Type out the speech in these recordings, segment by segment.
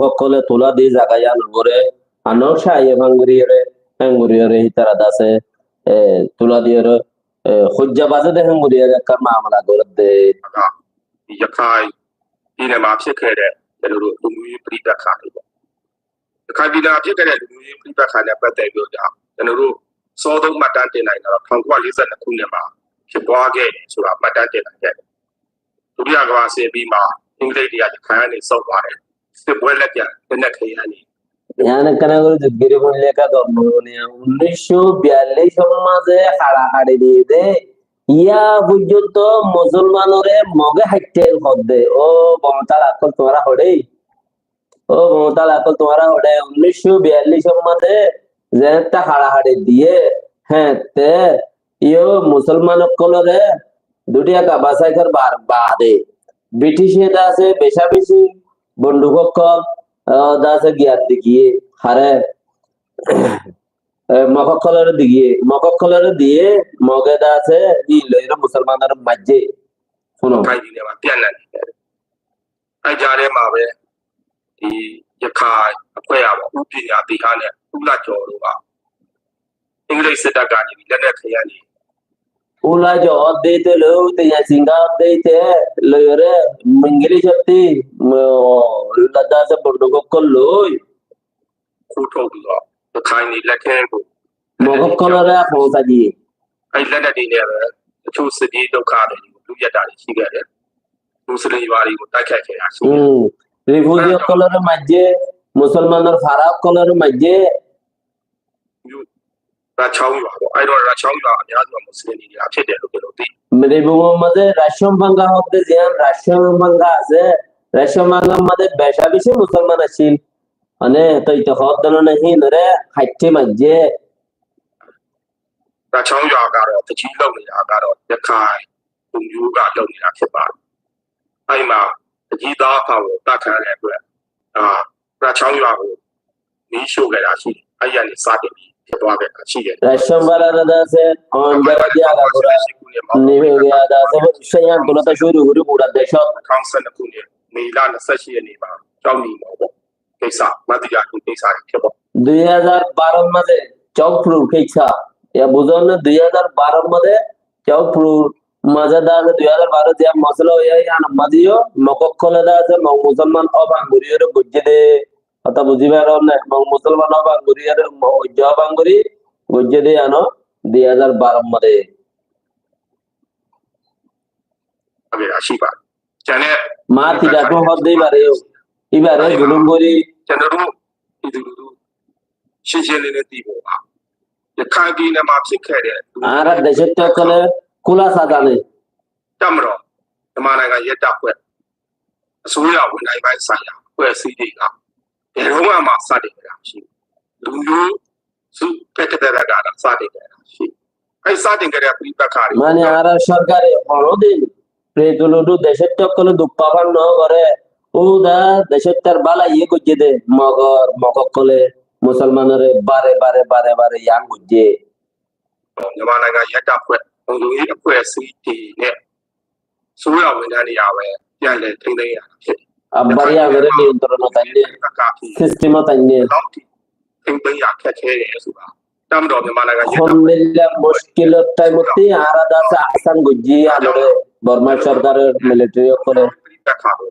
সকলে তোলা দিয়ে জায়গায় আনো করে আনো সাইয়ে ভাঙ্গুরিয়রে হিতারা দাসে তোলা দিয়ে হজ্জা বাজে দেখেন গুরিয়ারে একটা মামলা করে দে Yakai in a map secret, the Lumi Prita The Kabila Picket, Lumi Prita Kana, but they go down. And the rule saw the Matante Nine, Conqual is a Kunama, Chibuage, so Matante again. To be a glass, Bima, English at the can is so wide. Still well at the neck. ഞാനക്കനകൾ ജുഗിരിമുള്ളിലേക്കാ തുറന്നു 1942 সমাজে হাড়াহাড়ি দিয়ে ইয়া পর্যন্ত মুসলমানরে মগে হাইটেল হদে ও বমতাল আকল তোমারা হড়ে 1942 সমাজে যেটা হাড়াহাড়ি দিয়ে হ্যাঁ তে ইয়ো মুসলমান কলরে দুটিয়া কাবাসাই কর বাদে ব্রিটিশে দাসে বেশাবেশি বন্দুক দাসে গিয়ার দিকিয়ে হারে মককলরে দিয়ে মগে দাসে ই লইরে মুসলমানের মাঝে শুনো ai jare ma be di yakai akwai ya ba upinya tiha ne ula jaw lo ba english စစ်တပ်ကနေလက်နက်ခရမ်းနေ ula jaw dete lo te ya singa dete lore mingili chatti lada se bordogokol loi ခုထုတ်ပြီးတော့yakai ni လက်ခဲကို mokkolore khosa ji ai လက်နက်တွေနဲ့ပဲအချို့စစ်ပြေးဒုက္ခတွေလူရက်တာတွေရှိခဲ့တယ်মুসলিম বাড়িကိုတိုက်ခိုက်ခဲ့တာရှိတယ် refugee কলরের মাঝে মুসলমানের ফারাক কলরের মাঝে ရာချောင်းရွာပေါ့အဲ့တော့ရာချောင်းရွာအများစုမွတ်စလင်တွေကဖြစ်တယ်လို့ပြောလို့သိ মৃবুর মধ্যে Russian ভাঙ্গা হতে যেন রাশিয়ান ভাঙ্গা আছে রাশিয়ান ভাঙ্গার মধ্যে বেশা বেশি মুসলমান আছিল মানে তো এটা হদন নাহি নরে হাইটে মাঝে ရာချောင်းရွာကတော့တကြီးလောက်နေတာကတော့ရခိုင်လူမျိုးကလောက်နေတာဖြစ်ပါတယ်အဲ့မှာတကြီးသားအဖေကိုတတ်ခံရတဲ့အတွက်ရာချောင်းရွာကိုမီးရှို့ခဲ့တာရှိတယ်အဲ့ရနေစတင်ပြီးဖြစ်သွားခဲ့တာရှိတယ် রাশিয়ান ভাড়া আছে অন্ডারা দিয়া গাগরা নিভে গিয়া দাসে সেয়ান তোলাটা শুরু করে পুরো দেশ 2012ခုနှစ်မေလ28ရက်နေ့မှာကြောက်နေမှာပေါ့ကိစ္စမတရားကိစ္စတွေဖြစ်ပေါ့ 2012 मध्ये चौकपूर केसा या बुझून 2012 मध्ये चौकपूर मजेदार 2012 ज्या मसला या नमदियो मकक्कले दासे मुसलमान अबांगुरियर गुज्जे दे आता बुझिबार ना मुसलमान अबांगुरियर जबांगुरी गुज्जे दे आनो 2012 मध्ये अबे आशीबा जाने मा tidak ko hodde ibare gulungori janaro idulu ရှင်းရှင်းလေးနဲ့သိဖို့ပါရခိုင်ပြည်နယ်မှာဖြစ်ခဲ့တဲ့ ara desettokale kula sadane တမတော်မြန်မာနိုင်ငံရဲတပ်ဖွဲ့အစိုးရဝန်ထမ်းပိုင်းဆိုင်ရာဖွဲ့စည်းတွေကဘယ်တော့မှစတင်ကြတာမရှိဘူးလူမျိုးစုကတည်းကစတင်ကြတာရှိအဲစတင်ကြတဲ့ပြပခါတွေ মানে ara সরকারে হরদিন প্রেতুলুডু desettokale duppaban no করে ওদা দেশের বালা ইয়ে গুজে দে মককলে মুসলমানের বারে ইয়াং গুজে မြန်မာနိုင်ငံရဲတပ်ဖွဲ့ပုံစံရေးအဖွဲ့အစည်းတွေနဲ့ဆိုရဝန်ထမ်းတွေရပဲပြန်လည်ထိန်းသိမ်းရတာဖြစ်တယ် Abbaria avere nientro tagli sistema tagli လောက်ထိထိန်းသိမ်းရခက်ခဲတယ်ဆိုတာတမတော်မြန်မာနိုင်ငံရဲတပ်ဖွဲ့ Honilla mushkil taimoti arada sa ahsan guji alore Burma sarkarer military okole ပြပခါကို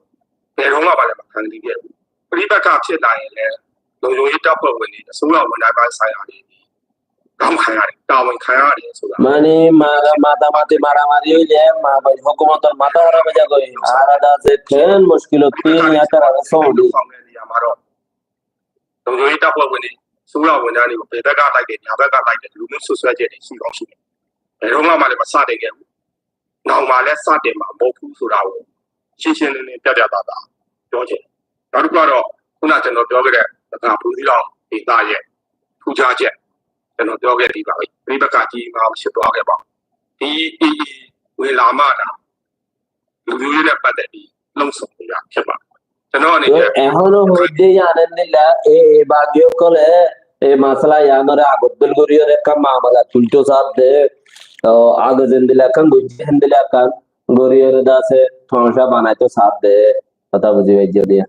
ဘယ်တော့မှပါလဲမခံသိခဲ့ဘူးပြပခါဖြစ်လာရင်လည်းလုံခြုံရေးတပ်ဖွဲ့ဝင်တွေအစိုးရဝန်ထမ်းပိုင်းဆိုင်ရာတွေကောင်းခံရတယ်တာဝန်ခံရတယ်ဆိုတာ Mani mata maramari hoile ma hukumator mata hora baja goi arada se ken mushkil tin ya tara saudi ဆောင်တဲ့နေရာမှာတော့လုံခြုံရေးတပ်ဖွဲ့ဝင်တွေစိုးရဝန်ထမ်းတွေကိုဘယ်ဘက်ကလိုက်တယ်ညာဘက်ကလိုက်တယ်လူမျိုးဆွဆွဲချက်တွေရှိအောင်ရှိတယ်ဘယ်တော့မှလည်းမစတင်ခဲ့ဘူးနောက်မှလည်းစတင်မှာမဟုတ်ဘူးဆိုတာကိုရှင်းရှင်းလင်းလင်းပြသားပြောချင်နောက်တစ်ခုကတော့ခုနကျွန်တော်ပြောခဲ့တဲ့ဒါကဘူးစီတော်ဒေသရဲ့ထူးခြားချက်ကျွန်တော်ပြောခဲ့ပြီးပါပြီပြိပကကြီးမှာဖြစ်သွားခဲ့ပါဒီဝင်လာမှတာလူမျိုးရေးနဲ့ပတ်သက်ပြီးလုံဆောင်ရဖြစ်ပါကျွန်တော်အနေနဲ့ ehono hoide yanilla e bagyo kole e masala yanore abdul guriyore kam mamala tulto sabde age jendila kan gujendila kan guriyore dase thonsha banai to sabde pata buji vejjo dia